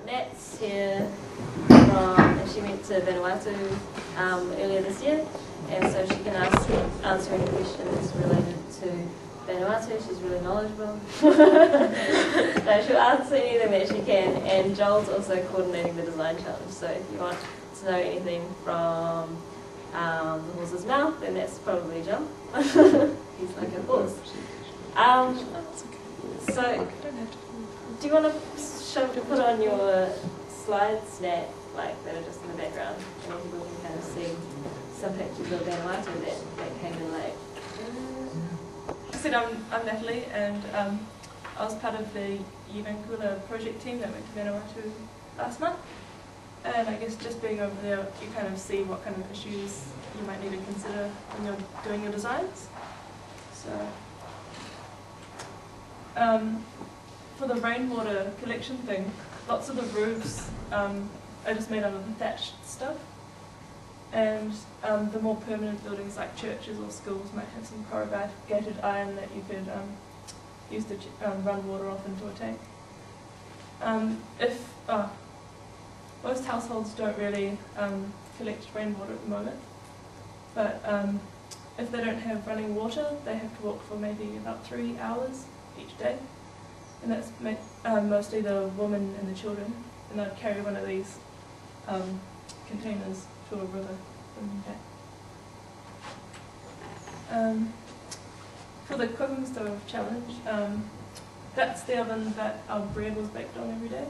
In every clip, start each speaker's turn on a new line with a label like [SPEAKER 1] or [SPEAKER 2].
[SPEAKER 1] Nat's here from, she went to Vanuatu earlier this year, and so she can answer any questions related to Vanuatu. She's really knowledgeable. No, she'll answer anything that she can, and Joel's also coordinating the design challenge, so if you want to know anything from the horse's mouth, then that's probably Joel. He's like a horse. So, do you want to put on your slides, Nat, like that are just in the background, and people can kind of see some pictures of Vanuatu that came in late?
[SPEAKER 2] I said I'm Natalie, and I was part of the EWBNZ project team that went to Vanuatu last month. And I guess just being over there, you kind of see what kind of issues you might need to consider when you're doing your designs. So, for the rainwater collection thing, lots of the roofs are just made out of thatched stuff. And the more permanent buildings like churches or schools might have some corrugated iron that you could use to run water off into a tank. Most households don't really collect rainwater at the moment, but if they don't have running water, they have to walk for maybe about 3 hours each day, and that's mostly the women and the children, and they'd carry one of these containers to a river and back. For the cooking stove challenge, that's the oven that our bread was baked on every day.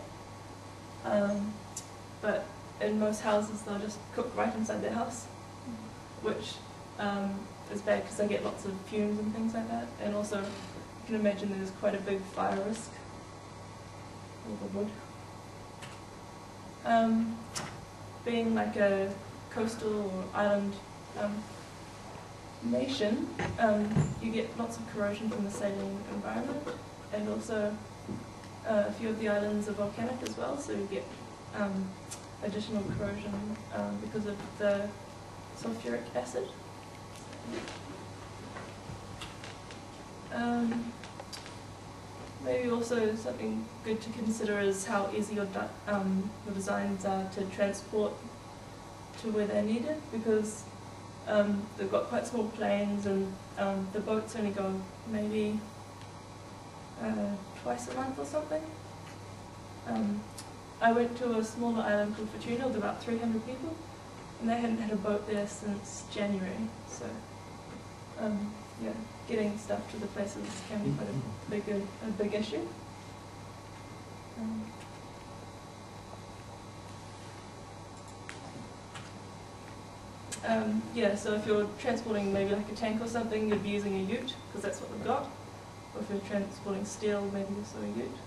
[SPEAKER 2] But in most houses they'll just cook right inside their house, which is bad because they get lots of fumes and things like that, and also you can imagine there's quite a big fire risk with the wood. Being like a coastal or island nation, you get lots of corrosion from the saline environment, and also a few of the islands are volcanic as well, so you get additional corrosion because of the sulfuric acid. Maybe also something good to consider is how easy your designs are to transport to where they're needed, because they've got quite small planes, and the boats only go maybe twice a month or something. I went to a smaller island called Fortuna with about 300 people, and they hadn't had a boat there since January, so yeah, getting stuff to the places can be quite a big issue. Yeah, so if you're transporting maybe like a tank or something, you'd be using a ute, because that's what they've got. Or if you're transporting steel, maybe also a ute.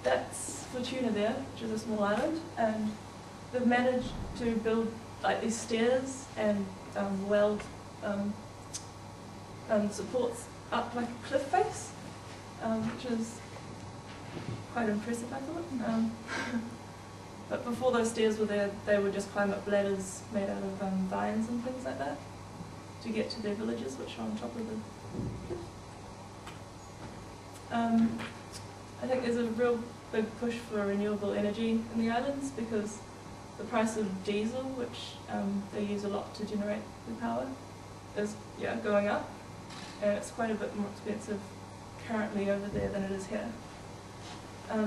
[SPEAKER 2] That's Fortuna there, which is a small island, and they've managed to build like these stairs and weld supports up like a cliff face, which is quite impressive, I thought. But before those stairs were there, they would just climb up ladders made out of vines and things like that to get to their villages, which are on top of the cliff. I think there's a real big push for renewable energy in the islands, because the price of diesel, which they use a lot to generate the power, is going up, and it's quite a bit more expensive currently over there than it is here.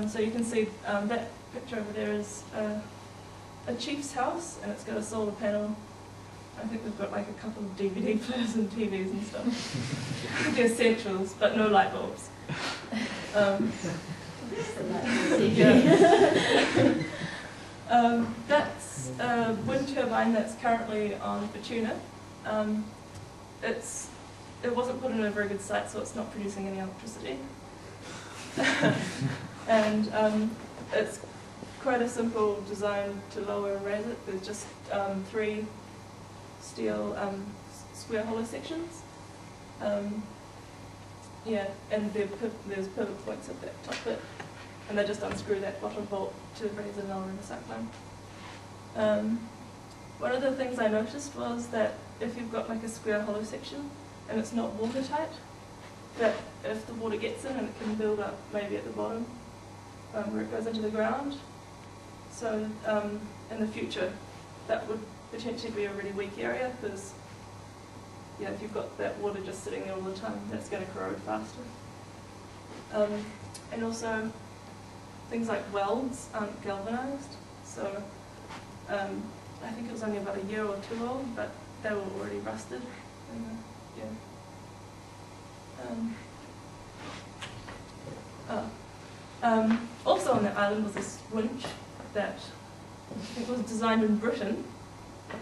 [SPEAKER 2] So you can see that picture over there is a chief's house, and it's got a solar panel. I think they've got like a couple of DVD players and TVs and stuff. The essentials, but no light bulbs. That's a wind turbine that's currently on Fortuna. It wasn't put in a very good site, so it's not producing any electricity. And it's quite a simple design to lower and raise it. There's just 3 steel square hollow sections. Yeah, and there's pivot points at that top bit, and they just unscrew that bottom bolt to raise and lower in the cyclone. One of the things I noticed was that if you've got like a square hollow section and it's not watertight, that if the water gets in and it can build up maybe at the bottom, where it goes into the ground. So in the future, that would potentially be a really weak area because if you've got that water just sitting there all the time, that's going to corrode faster. And also, things like welds aren't galvanized. So I think it was only about a year or two old, but they were already rusted. Also on the island was this winch that I think was designed in Britain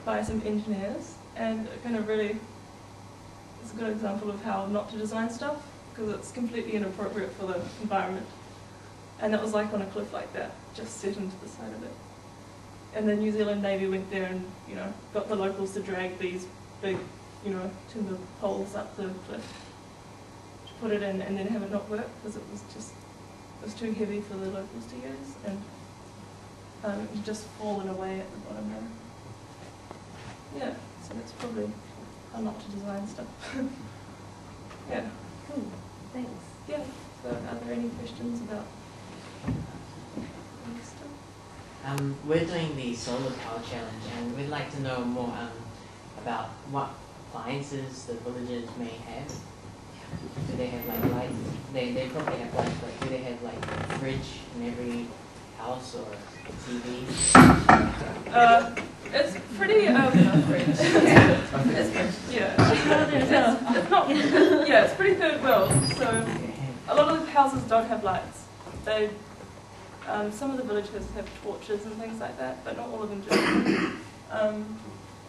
[SPEAKER 2] by some engineers, and it kind of really is a good example of how not to design stuff, because it's completely inappropriate for the environment. And it was like on a cliff like that, just set into the side of it. And the New Zealand Navy went there and, got the locals to drag these big, timber poles up the cliff to put it in, and then have it not work because it was too heavy for the locals to use, and it was just fallen away at the bottom there. Yeah, so that's probably how not to design stuff. Yeah.
[SPEAKER 1] Cool. Thanks.
[SPEAKER 2] Yeah. So are there any questions about this stuff?
[SPEAKER 3] We're doing the solar power challenge, and we'd like to know more about what appliances the villagers may have. Do they have like lights? They probably have lights, but do they have like a fridge in every house or a TV?
[SPEAKER 2] It's pretty it's pretty third world. So a lot of the houses don't have lights. They some of the villages have torches and things like that, but not all of them do.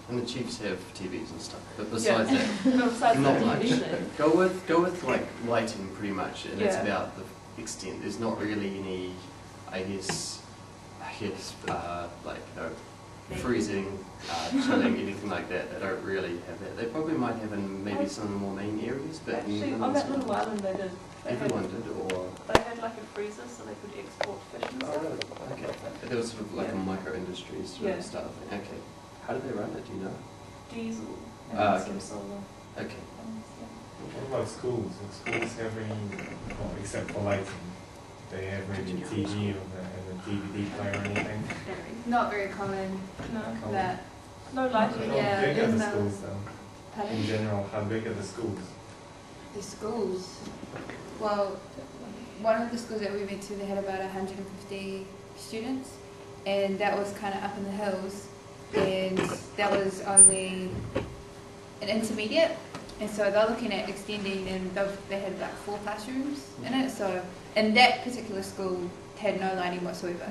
[SPEAKER 4] And the chiefs have TVs and stuff, but besides that,
[SPEAKER 2] besides
[SPEAKER 4] not
[SPEAKER 2] that,
[SPEAKER 4] much. Go with like lighting pretty much, and it's about the extent. There's not really any, I guess, freezing, chilling, anything like that. They don't really have that. They probably might have in maybe some of the more main areas, but
[SPEAKER 2] actually, on that little island they did.
[SPEAKER 4] Everyone did, or
[SPEAKER 2] they had like a freezer so they could export fish and stuff.
[SPEAKER 4] Oh, really? Okay. There was sort of like a micro industry sort of stuff. Okay. How do they run it? Do you know?
[SPEAKER 2] Diesel and some
[SPEAKER 4] okay.
[SPEAKER 2] solar.
[SPEAKER 4] Okay.
[SPEAKER 5] What about schools? Do schools have any, well, except for lighting, they have maybe a TV and a DVD player or anything?
[SPEAKER 6] Not very common.
[SPEAKER 2] No.
[SPEAKER 6] That.
[SPEAKER 2] No lighting.
[SPEAKER 6] Yeah,
[SPEAKER 5] How big are the
[SPEAKER 6] there's
[SPEAKER 5] schools though?
[SPEAKER 6] Pardon?
[SPEAKER 5] In general, how big are the schools?
[SPEAKER 6] The schools. Well, one of the schools that we went to, they had about 150 students, and that was kind of up in the hills, and that was only an intermediate, and so they're looking at extending, and they had about 4 classrooms in it. So, and that particular school had no lighting whatsoever.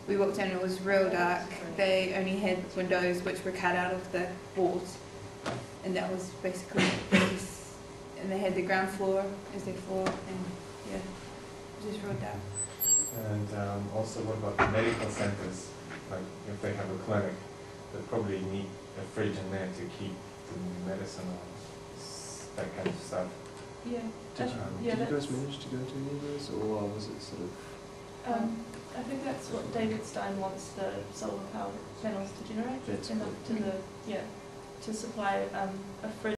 [SPEAKER 6] We walked in and it was real dark. They only had windows which were cut out of the walls, and that was basically it. And they had the ground floor as their floor, and it was just real dark.
[SPEAKER 5] And also, what about the medical centers? Like, if they have a clinic, they probably need a fridge in there to keep the medicine or that kind of stuff.
[SPEAKER 2] Yeah.
[SPEAKER 4] Did you guys manage to go to any of those, or was it sort of?
[SPEAKER 2] I think that's what David Stein wants the solar power panels to generate.
[SPEAKER 4] That's
[SPEAKER 2] enough to the to supply a fridge.